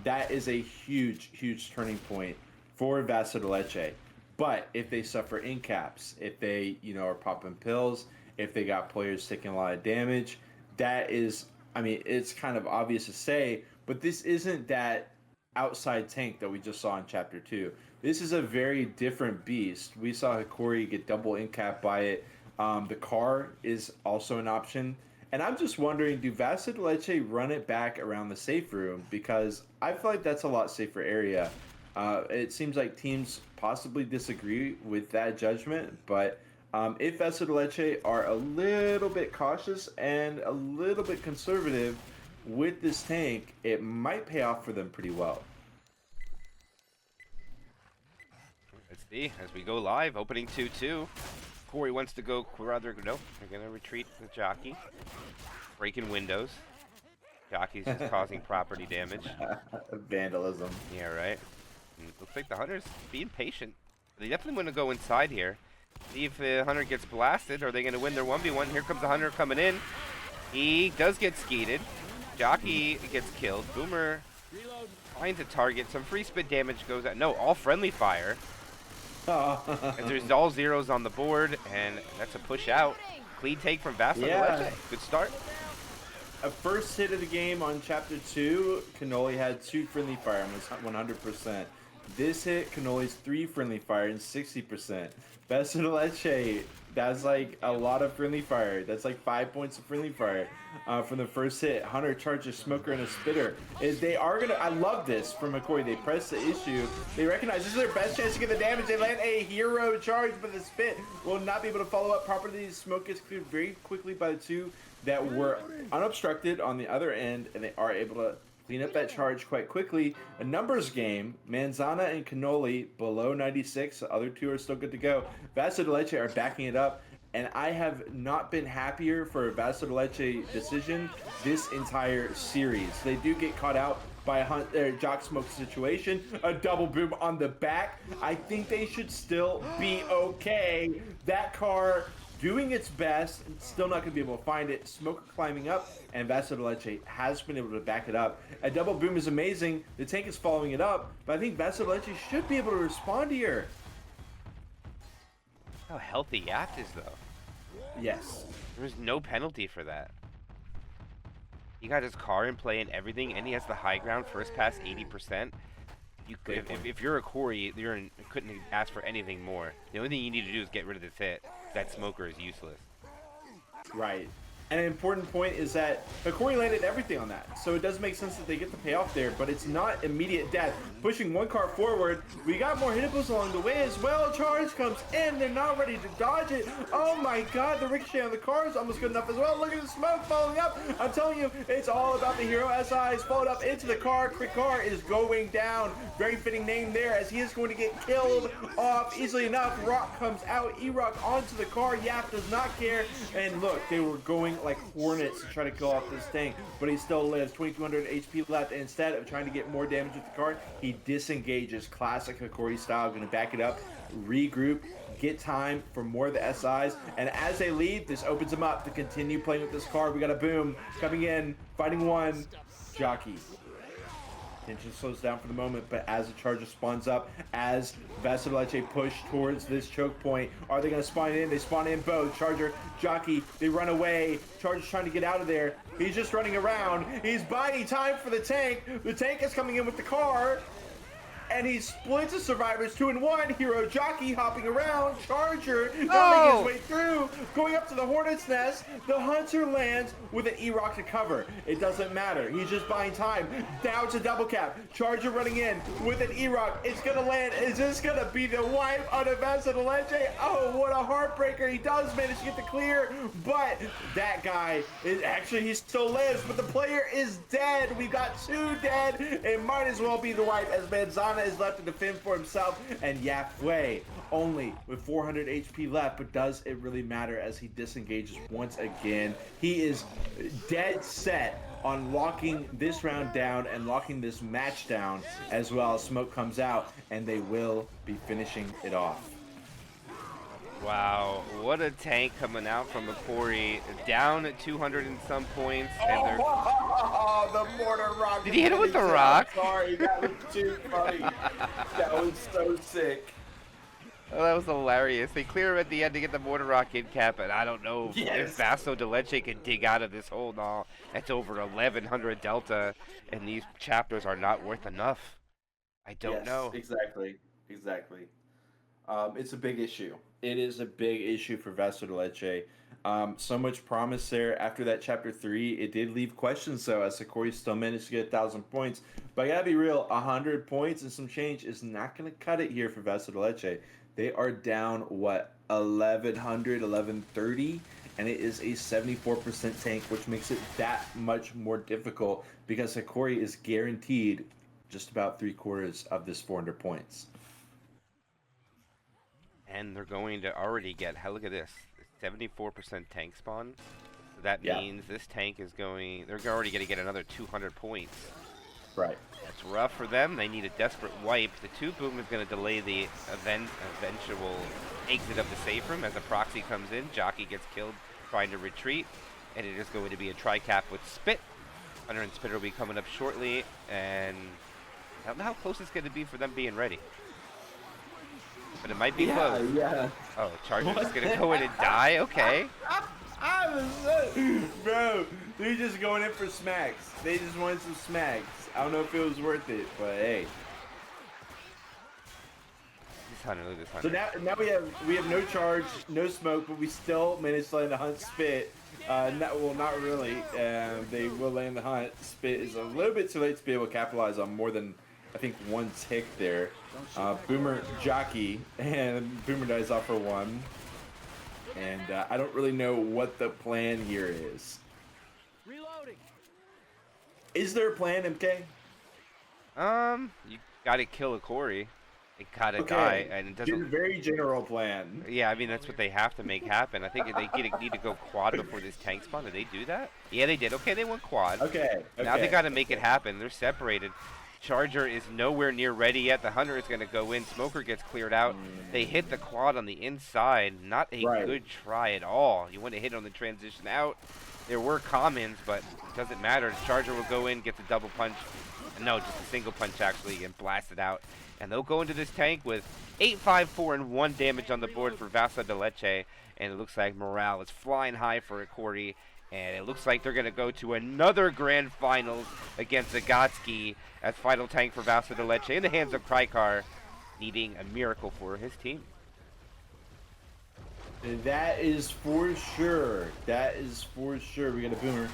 S2: that is a huge turning point for Vaso de Leche. But if they suffer incaps, if they, are popping pills, if they got players taking a lot of damage, that is, I mean, it's kind of obvious to say, but this isn't that outside tank that we just saw in Chapter 2. This is a very different beast. We saw Hokori get double incap by it. The car is also an option. And I'm just wondering, do Vaso de Leche run it back around the safe room? Because I feel like that's a lot safer area. It seems like teams possibly disagree with that judgment. But if Vaso de Leche are a little bit cautious and a little bit conservative with this tank, it might pay off for them pretty well.
S1: Let's see, as we go live, opening 2-2. Corey wants to go, rather, no, they're going to retreat the jockey. Breaking windows. Jockey's just causing property damage.
S2: Vandalism.
S1: Yeah, right. And it looks like the Hunter's being patient. They definitely want to go inside here. See if the Hunter gets blasted. Are they going to win their 1v1? Here comes the Hunter coming in. He does get skeeted. Jockey gets killed. Boomer finds a target. Some free spit damage goes out. No, all friendly fire. And there's all zeros on the board, and that's a push out. Clean take from Vaso de Leche. Good start.
S2: A first hit of the game on Chapter 2, Cannoli had 2 friendly fire and was 100%. This hit, Cannoli's 3 friendly fire and 60%. Vaso de Leche, that's like a lot of friendly fire. That's like 5 points of friendly fire from the first hit. Hunter charges Smoker and a Spitter. They are going to, I love this from Hokori. They press the issue. They recognize this is their best chance to get the damage. They land a hero charge, but the Spit will not be able to follow up properly. Smoke gets cleared very quickly by the 2 that were unobstructed on the other end, and they are able to clean up that charge quite quickly. A numbers game. Manzana and Cannoli below 96. The other 2 are still good to go. Vaso de Leche are backing it up, and I have not been happier for a Vaso de Leche decision this entire series. They do get caught out by a Jock Smoke situation. A double boom on the back. I think they should still be okay. That car doing its best, still not going to be able to find it. Smoker climbing up, and Vaso de Leche has been able to back it up. A double boom is amazing. The tank is following it up, but I think Vaso de Leche should be able to respond here.
S1: How healthy Yacht is, though.
S2: Yes.
S1: There's no penalty for that. He got his car in play and everything, and he has the high ground first pass 80%. If you're a Corey, couldn't ask for anything more. The only thing you need to do is get rid of this hit. That Smoker is useless.
S2: Right. And an important point is that Hokori landed everything on that. So it does make sense that they get the payoff there, but it's not immediate death. Pushing one car forward, we got more hittables along the way as well. Charge comes in, they're not ready to dodge it. Oh my god, the ricochet on the car is almost good enough as well. Look at the smoke following up. I'm telling you, it's all about the hero. SIs followed up into the car. Quick car is going down. Very fitting name there as he is going to get killed off easily enough. Rock comes out, E-Rock onto the car. Yap does not care. And look, they were going like hornets to try to kill off this thing, but he still lives. 2200 HP left, and instead of trying to get more damage with the car, he disengages. Classic Hokori style. Going to back it up, regroup, get time for more of the SIs, and as they leave, this opens them up to continue playing with this car. We got a Boom coming in, fighting one. Jockey. Tension slows down for the moment, but as the charger spawns up, as Vaso de Leche push towards this choke point, are they going to spawn in? They spawn in both. Charger, Jockey, they run away. Charger's trying to get out of there. He's just running around. He's buying time for the tank. The tank is coming in with the car. And he splits the survivors 2 and 1. Hero Jockey hopping around. Charger not making his way through. Going up to the Hornet's Nest. The Hunter lands with an E-Rock to cover. It doesn't matter. He's just buying time. Now it's a double cap. Charger running in with an E-Rock. It's going to land. Is this going to be the wipe on a Vaso de Leche? Oh, what a heartbreaker. He does manage to get the clear. But that guy is actually, he still lives. But the player is dead. We got 2 dead. It might as well be the wipe as Manzana is left to defend for himself, and Yafway only with 400 HP left, but does it really matter as he disengages once again? He is dead set on locking this round down and locking this match down as well. Smoke comes out, and they will be finishing it off.
S1: Wow, what a tank coming out from Hokori, down at 200 and some points, and they're...
S2: Oh, the mortar rock.
S1: Did he hit it with the rock?
S2: Sorry, that was too funny. That was so sick.
S1: Oh, that was hilarious. They clear him at the end to get the mortar rock in cap, and I don't know if Vaso de Leche can dig out of this hole now. That's over 1100 delta, and these chapters are not worth enough. I don't know.
S2: Exactly. It's a big issue. It is a big issue for Vaso de Leche. So much promise there. After that chapter 3, it did leave questions though, as Hokori still managed to get 1,000 points. But I gotta be real, 100 points and some change is not gonna cut it here for Vaso de Leche. They are down, what, 1,100, 1,130? And it is a 74% tank, which makes it that much more difficult because Hokori is guaranteed just about 3/4 of this 400 points.
S1: And they're going to already get, look at this, 74% tank spawn. So that means this tank is going, they're already going to get another 200 points.
S2: Right.
S1: That's rough for them. They need a desperate wipe. The 2 Boom is going to delay the eventual exit of the safe room as a proxy comes in. Jockey gets killed trying to retreat. And it is going to be a tri-cap with Spit. Hunter and Spitter will be coming up shortly. And I don't know how close it's going to be for them being ready. But it might be close.
S2: Yeah.
S1: Oh, Charger's just gonna go in and die? Okay.
S2: Bro, they're just going in for smacks. They just wanted some smacks. I don't know if it was worth it, but hey.
S1: This Hunter, look at this Hunter.
S2: So now we have no charge, no smoke, but we still managed to land the Hunt Spit. Not really. They will land the Hunt. Spit is a little bit too late to be able to capitalize on more than, I think, 1 tick there. Boomer Jockey, and Boomer dies off for 1. And I don't really know what the plan here is.
S3: Reloading.
S2: Is there a plan, MK?
S1: You gotta kill Hokori. It gotta die, and it doesn't.
S2: Very general plan.
S1: Yeah, I mean that's what they have to make happen. I think they need to go quad before this tank spawn. Did they do that? Yeah, they did. Okay, they went quad.
S2: Okay.
S1: Now they gotta make it happen. They're separated. Charger is nowhere near ready yet. The Hunter is going to go in. Smoker gets cleared out. They hit the quad on the inside. Not a good try at all. You want to hit on the transition out. There were commons, but it doesn't matter. Charger will go in, get the double punch. No, just a single punch actually, and blast it out. And they'll go into this tank with 854 and 1 damage on the board for Vaso de Leche. And it looks like morale is flying high for Hokori. And it looks like they're going to go to another grand finals against Zagatsky as final tank for Vaso de Leche in the hands of Krykar, needing a miracle for his team.
S2: That is for sure. That is for sure. We got a Boomer,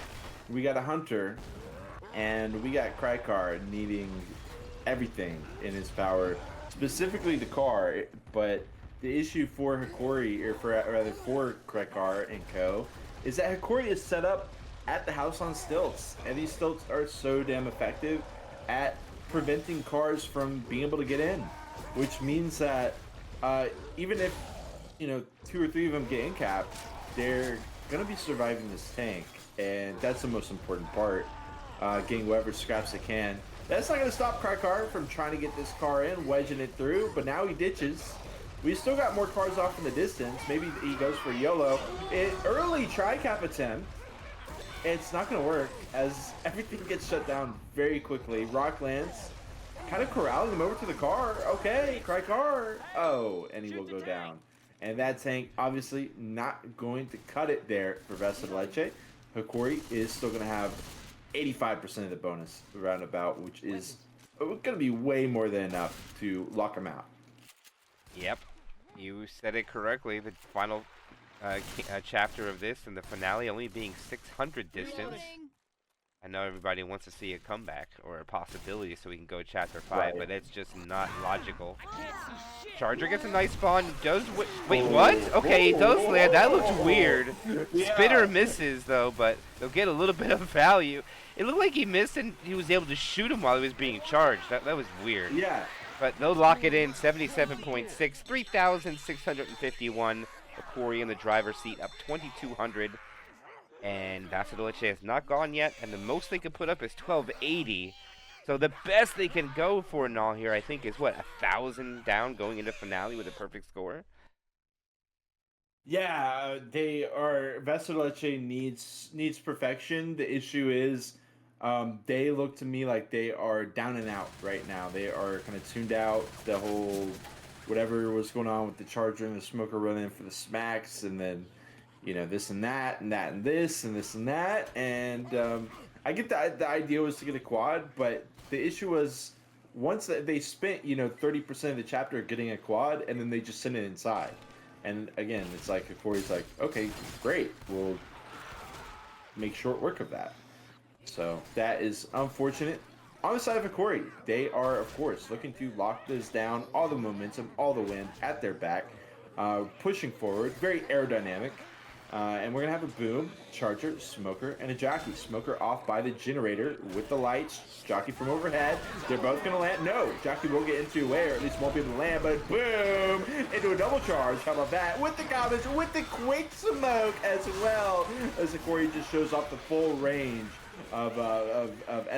S2: we got a Hunter, and we got Krykar needing everything in his power, specifically the car. But the issue for Hokori, or for rather for Krykar and Co, is that Hokori is set up at the house on stilts, and these stilts are so damn effective at preventing cars from being able to get in, which means that even if 2 or 3 of them get in capped, they're gonna be surviving this tank, and that's the most important part. Getting whatever scraps they can. That's not gonna stop Krykar from trying to get this car in, wedging it through, but now he ditches. We still got more cars off in the distance. Maybe he goes for YOLO. Early tri-cap attempt. It's not gonna work as everything gets shut down very quickly. Rock lands, kind of corralling him over to the car. Okay, Krykar. Oh, and he will go down. And that tank obviously not going to cut it there for Vaso de Leche. Hokori is still going to have 85% of the bonus roundabout, which is going to be way more than enough to lock him out.
S1: Yep, you said it correctly. The final chapter of this and the finale only being 600 distance. I know everybody wants to see a comeback or a possibility so we can go chapter 5,
S2: Right.
S1: but it's just not logical. Charger gets a nice spawn. Does wait, what? Okay, he does land. That looks weird.
S2: Yeah.
S1: Spinner misses though, but they'll get a little bit of value. It looked like he missed and he was able to shoot him while he was being charged. That was weird.
S2: Yeah.
S1: But they'll lock it in. 77.6, 3,651. Hokori in the driver's seat, up 2,200. And Vaso de Leche has not gone yet, and the most they can put up is 1280. So the best they can go for Null here, I think, is what, 1,000 down going into finale with a perfect score?
S2: Yeah, they are. Vaso de Leche needs perfection. The issue is, they look to me like they are down and out right now. They are kind of tuned out. The whole whatever was going on with the Charger and the Smoker running for the smacks, and then this and that and that and this and this and that. And I get the idea was to get a quad, but the issue was once that they spent 30% of the chapter getting a quad, and then they just sent it inside. And again, it's like Hokori's like, okay, great, we'll make short work of that. So that is unfortunate. On the side of Hokori, they are of course looking to lock this down, all the momentum, all the wind at their back, pushing forward, very aerodynamic. And we're going to have a Boom, Charger, Smoker, and a Jockey. Smoker off by the generator with the lights. Jockey from overhead. They're both going to land. No, Jockey will get into a way, or at least won't be able to land, but boom! Into a double charge. How about that? With the garbage, with the quick smoke as well. As Hokori just shows off the full range of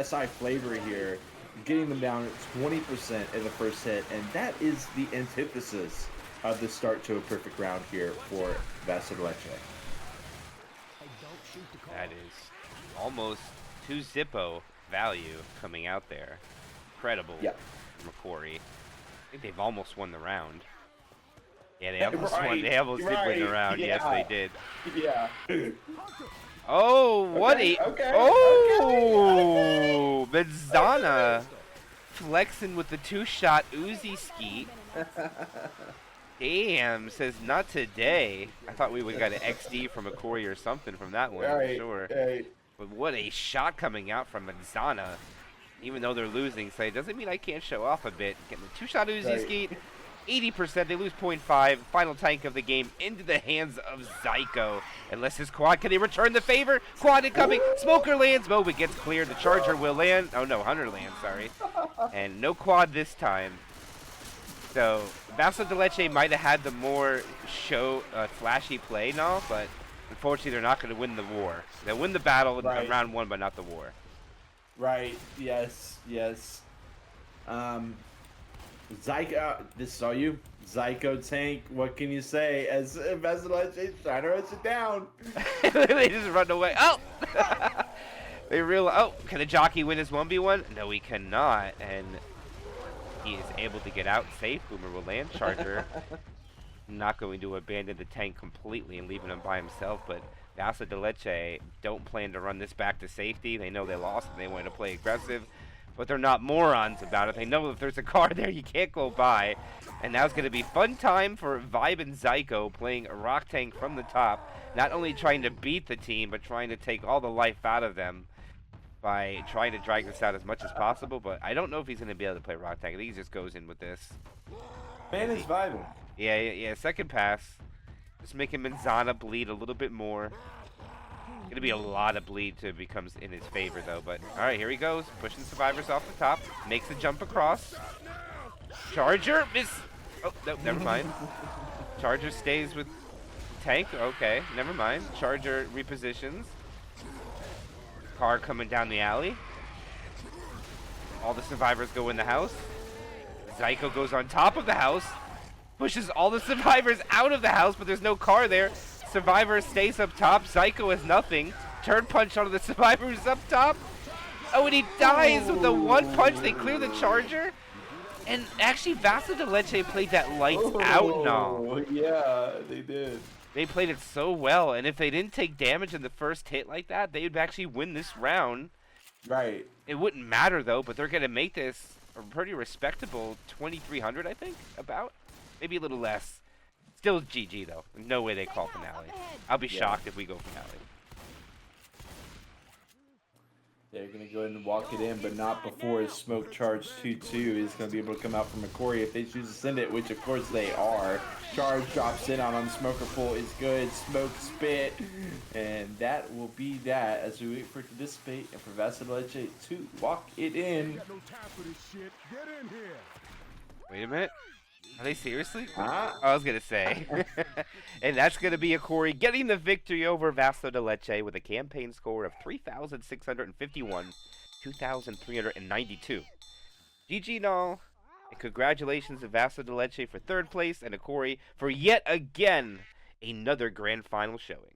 S2: SI flavor here. Getting them down 20% in the first hit. And that is the antithesis of the start to a perfect round here for Vaso de Leche.
S1: That is almost 2 Zippo value coming out there. Incredible.
S2: Yep.
S1: From Hokori. I think they've almost won the round. Yeah, they almost
S2: Right,
S1: won. They almost did win the round.
S2: yeah.
S1: Yes, they did.
S2: Yeah.
S1: Oh, what
S2: Okay,
S1: a...
S2: okay,
S1: oh! Benzana flexing with the 2-shot Uzi skeet. Damn, says not today. I thought we would got an XD from Hokori or something from that one, for sure.
S2: Right.
S1: But what a shot coming out from Benzana. Even though they're losing, so it doesn't mean I can't show off a bit. Getting the 2-shot Uzi
S2: Right.
S1: skeet. 80%, they lose 0.5. Final tank of the game into the hands of Zyko. Unless his quad, can he return the favor? Quad incoming. Smoker lands. Moba gets cleared. The Charger will land. Oh no, Hunter lands, sorry. And no quad this time. So, Vaso de Leche might have had the more flashy play now, but unfortunately they're not going to win the war. They'll win the battle in round 1, but not the war.
S2: Right. Yes. Zyko, this is all you. Zyko tank, what can you say? As Vaso de Leche trying to rush it down.
S1: They just run away. Oh! They realize, oh, can the Jockey win his 1v1? No, he cannot. And he is able to get out safe. Boomer will land. Charger not going to abandon the tank completely and leaving him by himself, but Vaso de Leche don't plan to run this back to safety. They know they lost and they want to play aggressive. but they're not morons about it. They know if there's a car there, you can't go by. And now it's going to be fun time for Vibe and Zyko playing a Rock Tank from the top. Not only trying to beat the team, but trying to take all the life out of them by trying to drag this out as much as possible. But I don't know if he's going to be able to play Rock Tank. I think he just goes in with this.
S2: Man is vibing.
S1: Yeah, second pass. Just making Manzana bleed a little bit more. Gonna be a lot of bleed to becomes in his favor though, but alright, here he goes. Pushing survivors off the top. Makes the jump across. Charger miss. Oh, no, never mind. Charger stays with tank. Okay, never mind. Charger repositions. Car coming down the alley. All the survivors go in the house. Zyko goes on top of the house. Pushes all the survivors out of the house, but there's no car there. Survivor stays up top. Zyko has nothing. Turn punch onto the survivor who's up top. Oh, and he dies with the one punch. They clear the charger. And actually, Vaso de Leche played that lights out now.
S2: Oh, yeah, they did.
S1: They played it so well. And if they didn't take damage in the first hit like that, they would actually win this round.
S2: Right.
S1: It wouldn't matter, though, but they're going to make this a pretty respectable 2,300, I think, about. Maybe a little less. Still GG, though. No way they call finale. I'll be shocked if we go finale.
S2: They're going to go ahead and walk it in, but not before his smoke charge 2-2 is going to be able to come out from Hokori if they choose to send it, which of course they are. Charge drops in on him. Smoker pull is good. Smoke spit. And that will be that as we wait for it to dissipate and for Vaso de Leche to walk it in.
S1: Wait a minute. Are they seriously?
S2: Huh?
S1: I was going to say. And that's going to be Hokori getting the victory over Vaso de Leche with a campaign score of 3,651, 2,392. GG Null, and congratulations to Vaso de Leche for third place and Hokori for yet again another grand final showing.